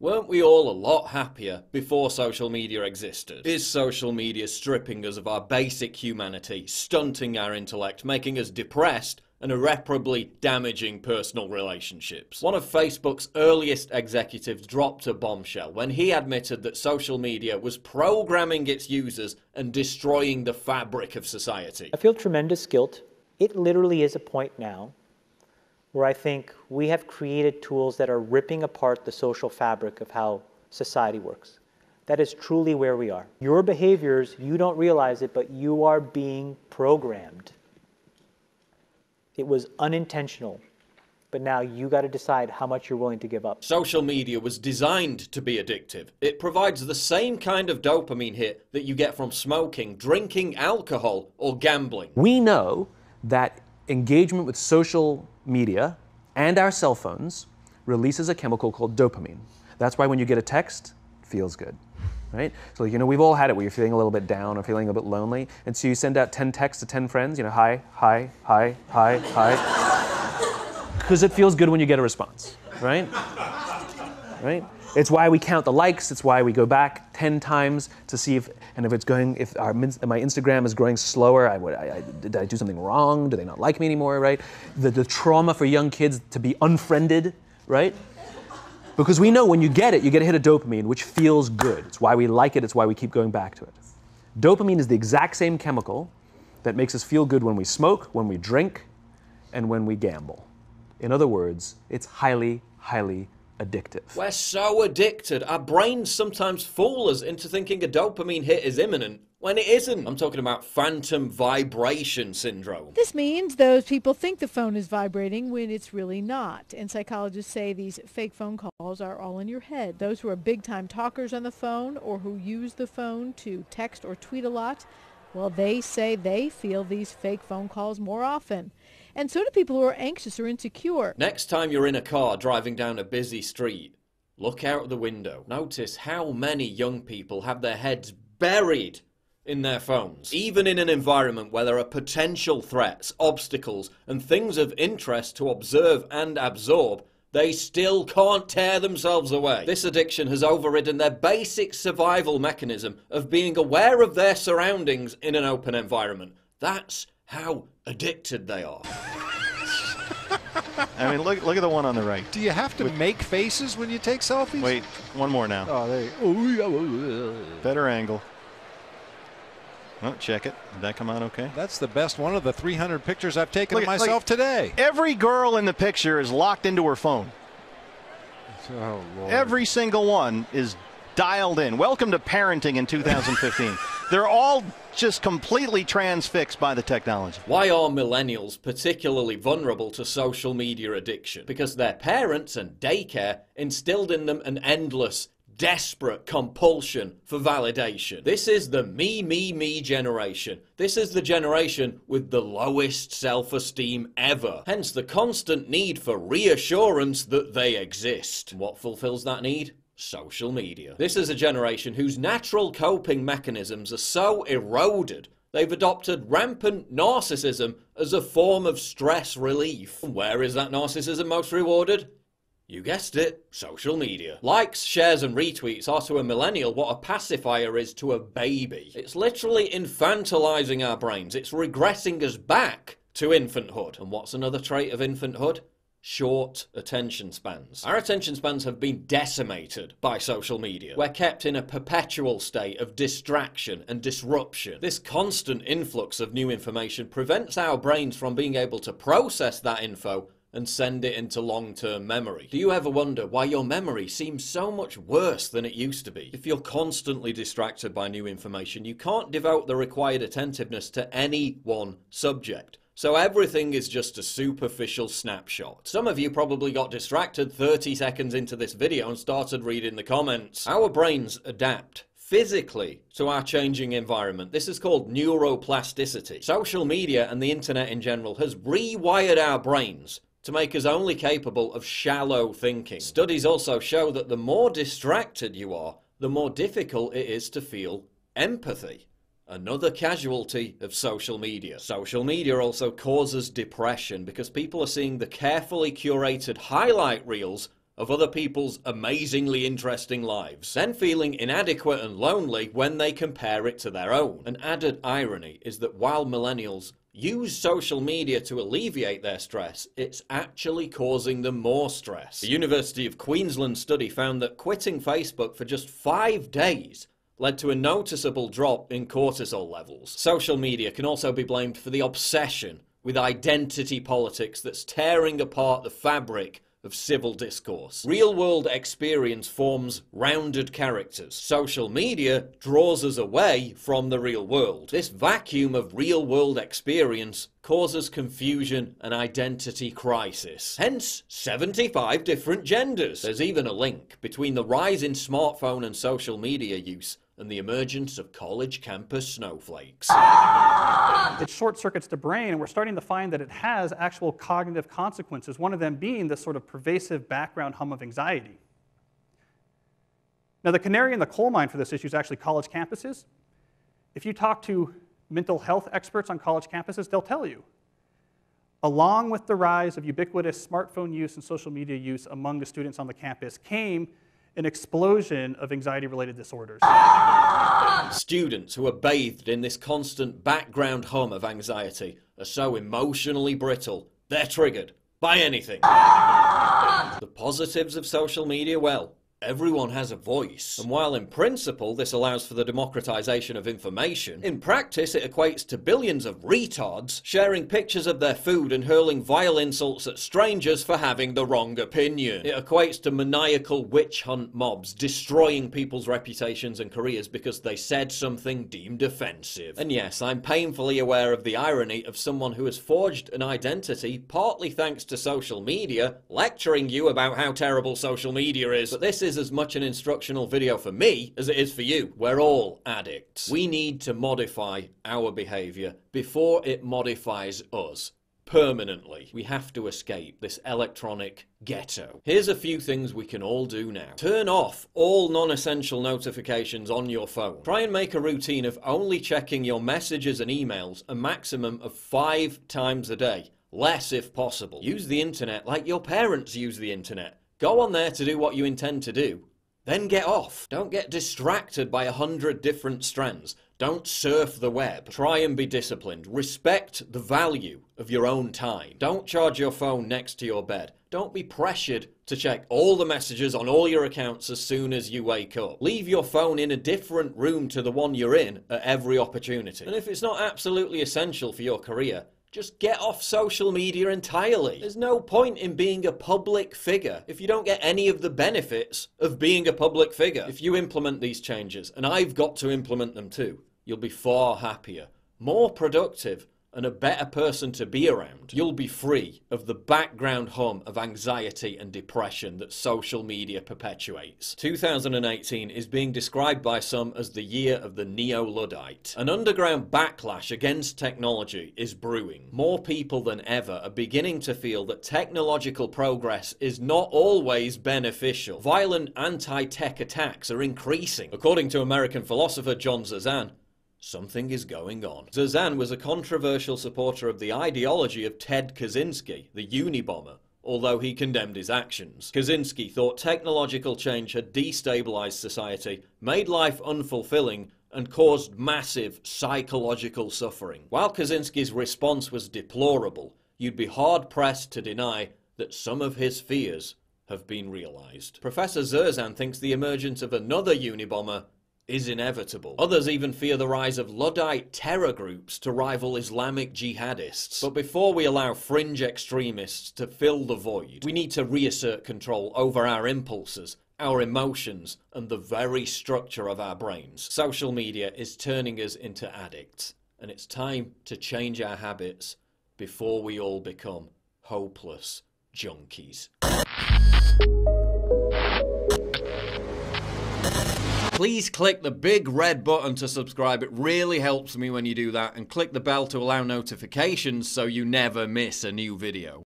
Weren't we all a lot happier before social media existed? Is social media stripping us of our basic humanity, stunting our intellect, making us depressed, and irreparably damaging personal relationships? One of Facebook's earliest executives dropped a bombshell when he admitted that social media was programming its users and destroying the fabric of society. I feel tremendous guilt. It literally is a point now where I think we have created tools that are ripping apart the social fabric of how society works. That is truly where we are. Your behaviors, you don't realize it, but you are being programmed. It was unintentional, but now you got to decide how much you're willing to give up. Social media was designed to be addictive. It provides the same kind of dopamine hit that you get from smoking, drinking alcohol, or gambling. We know that engagement with social media and our cell phones releases a chemical called dopamine. That's why when you get a text, it feels good, right? So, we've all had it where you're feeling a little bit down or feeling a bit lonely, and so you send out 10 texts to 10 friends, hi, hi, hi, hi, hi, because it feels good when you get a response, right? Right? It's why we count the likes. It's why we go back 10 times to see if my Instagram is growing slower, did I do something wrong? Do they not like me anymore, right? The trauma for young kids to be unfriended, right? Because we know when you get a hit of dopamine, which feels good. It's why we like it. It's why we keep going back to it. Dopamine is the exact same chemical that makes us feel good when we smoke, when we drink, and when we gamble. In other words, it's highly, highly addictive. We're so addicted, our brains sometimes fool us into thinking a dopamine hit is imminent when it isn't. I'm talking about phantom vibration syndrome. This means those people think the phone is vibrating when it's really not. And psychologists say these fake phone calls are all in your head. Those who are big-time talkers on the phone or who use the phone to text or tweet a lot, well, they say they feel these fake phone calls more often. And so do people who are anxious or insecure. Next time you're in a car driving down a busy street, look out the window. Notice how many young people have their heads buried in their phones. Even in an environment where there are potential threats, obstacles, and things of interest to observe and absorb, they still can't tear themselves away. This addiction has overridden their basic survival mechanism of being aware of their surroundings in an open environment. That's how addicted they are. I mean, look at the one on the right. Do you have to make faces when you take selfies? Wait, one more now. Oh, there you go. Better angle. Oh, check it. Did that come out okay? That's the best one of the 300 pictures I've taken of myself today. Every girl in the picture is locked into her phone. Oh, Lord. Every single one is dialed in. Welcome to parenting in 2015. They're all just completely transfixed by the technology. Why are millennials particularly vulnerable to social media addiction? Because their parents and daycare instilled in them an endless, desperate compulsion for validation. This is the me generation. This is the generation with the lowest self-esteem ever. Hence the constant need for reassurance that they exist. What fulfills that need? Social media. This is a generation whose natural coping mechanisms are so eroded, they've adopted rampant narcissism as a form of stress relief. Where is that narcissism most rewarded? You guessed it, social media. Likes, shares and retweets are to a millennial what a pacifier is to a baby. It's literally infantilizing our brains. It's regressing us back to infanthood. And what's another trait of infanthood? Short attention spans. Our attention spans have been decimated by social media. We're kept in a perpetual state of distraction and disruption. This constant influx of new information prevents our brains from being able to process that info and send it into long-term memory. Do you ever wonder why your memory seems so much worse than it used to be? If you're constantly distracted by new information, you can't devote the required attentiveness to any one subject. So everything is just a superficial snapshot. Some of you probably got distracted 30 seconds into this video and started reading the comments. Our brains adapt physically to our changing environment. This is called neuroplasticity. Social media and the internet in general has rewired our brains to make us only capable of shallow thinking. Studies also show that the more distracted you are, the more difficult it is to feel empathy. Another casualty of social media. Social media also causes depression because people are seeing the carefully curated highlight reels of other people's amazingly interesting lives, then feeling inadequate and lonely when they compare it to their own. An added irony is that while millennials use social media to alleviate their stress, it's actually causing them more stress. The University of Queensland study found that quitting Facebook for just 5 days led to a noticeable drop in cortisol levels. Social media can also be blamed for the obsession with identity politics that's tearing apart the fabric of civil discourse. Real-world experience forms rounded characters. Social media draws us away from the real world. This vacuum of real-world experience causes confusion and identity crisis. Hence, 75 different genders. There's even a link between the rise in smartphone and social media use and the emergence of college campus snowflakes. It short circuits the brain, and we're starting to find that it has actual cognitive consequences, one of them being this sort of pervasive background hum of anxiety. Now, the canary in the coal mine for this issue is actually college campuses. If you talk to mental health experts on college campuses, they'll tell you, along with the rise of ubiquitous smartphone use and social media use among the students on the campus came an explosion of anxiety-related disorders. Students who are bathed in this constant background hum of anxiety are so emotionally brittle, they're triggered by anything. The positives of social media, well, everyone has a voice. And while in principle this allows for the democratization of information, in practice it equates to billions of retards sharing pictures of their food and hurling vile insults at strangers for having the wrong opinion. It equates to maniacal witch hunt mobs destroying people's reputations and careers because they said something deemed offensive. And yes, I'm painfully aware of the irony of someone who has forged an identity partly thanks to social media, lecturing you about how terrible social media is. But this is as much an instructional video for me as it is for you. We're all addicts. We need to modify our behavior before it modifies us permanently. We have to escape this electronic ghetto. Here's a few things we can all do now. Turn off all non-essential notifications on your phone. Try and make a routine of only checking your messages and emails a maximum of 5 times a day. Less if possible. Use the internet like your parents use the internet. Go on there to do what you intend to do, then get off. Don't get distracted by 100 different strands. Don't surf the web. Try and be disciplined. Respect the value of your own time. Don't charge your phone next to your bed. Don't be pressured to check all the messages on all your accounts as soon as you wake up. Leave your phone in a different room to the one you're in at every opportunity. And if it's not absolutely essential for your career, just get off social media entirely. There's no point in being a public figure if you don't get any of the benefits of being a public figure. If you implement these changes, and I've got to implement them too, you'll be far happier, more productive, and a better person to be around. You'll be free of the background hum of anxiety and depression that social media perpetuates. 2018 is being described by some as the year of the neo-Luddite. An underground backlash against technology is brewing. More people than ever are beginning to feel that technological progress is not always beneficial. Violent anti-tech attacks are increasing. According to American philosopher John Zazan, something is going on. Zazan was a controversial supporter of the ideology of Ted Kaczynski, the Unabomber, although he condemned his actions. Kaczynski thought technological change had destabilized society, made life unfulfilling, and caused massive psychological suffering. While Kaczynski's response was deplorable, you'd be hard-pressed to deny that some of his fears have been realized. Professor Zazan thinks the emergence of another Unabomber is inevitable. Others even fear the rise of Luddite terror groups to rival Islamic jihadists. But before we allow fringe extremists to fill the void, we need to reassert control over our impulses, our emotions, and the very structure of our brains. Social media is turning us into addicts, and it's time to change our habits before we all become hopeless junkies. Please click the big red button to subscribe. It really helps me when you do that. And click the bell to allow notifications so you never miss a new video.